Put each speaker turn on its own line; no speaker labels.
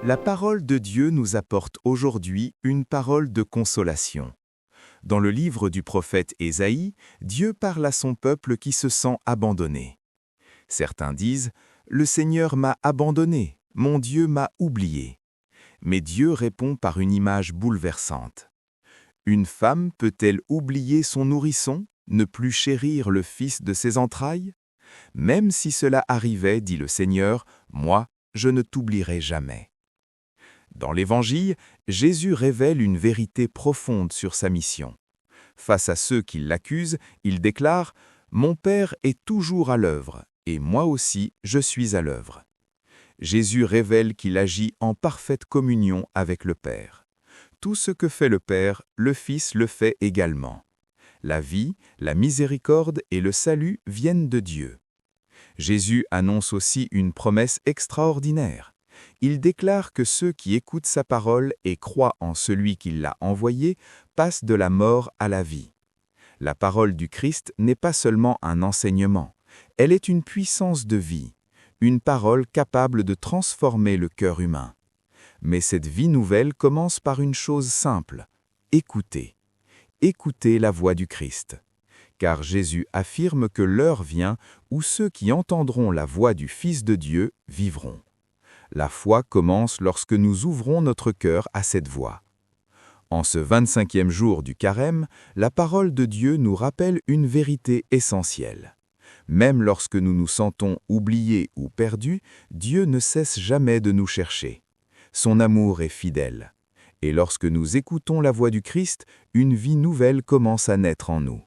La parole de Dieu nous apporte aujourd'hui une parole de consolation. Dans le livre du prophète Ésaïe, Dieu parle à son peuple qui se sent abandonné. Certains disent « Le Seigneur m'a abandonné, mon Dieu m'a oublié ». Mais Dieu répond par une image bouleversante. Une femme peut-elle oublier son nourrisson, ne plus chérir le fils de ses entrailles? Même si cela arrivait, dit le Seigneur, moi, je ne t'oublierai jamais. Dans l'Évangile, Jésus révèle une vérité profonde sur sa mission. Face à ceux qui l'accusent, il déclare « Mon Père est toujours à l'œuvre, et moi aussi je suis à l'œuvre ». Jésus révèle qu'il agit en parfaite communion avec le Père. Tout ce que fait le Père, le Fils le fait également. La vie, la miséricorde et le salut viennent de Dieu. Jésus annonce aussi une promesse extraordinaire. Il déclare que ceux qui écoutent sa parole et croient en celui qui l'a envoyé passent de la mort à la vie. La parole du Christ n'est pas seulement un enseignement, elle est une puissance de vie, une parole capable de transformer le cœur humain. Mais cette vie nouvelle commence par une chose simple, écouter. Écoutez la voix du Christ. Car Jésus affirme que l'heure vient où ceux qui entendront la voix du Fils de Dieu vivront. La foi commence lorsque nous ouvrons notre cœur à cette voix. En ce 25e jour du Carême, la parole de Dieu nous rappelle une vérité essentielle. Même lorsque nous nous sentons oubliés ou perdus, Dieu ne cesse jamais de nous chercher. Son amour est fidèle. Et lorsque nous écoutons la voix du Christ, une vie nouvelle commence à naître en nous.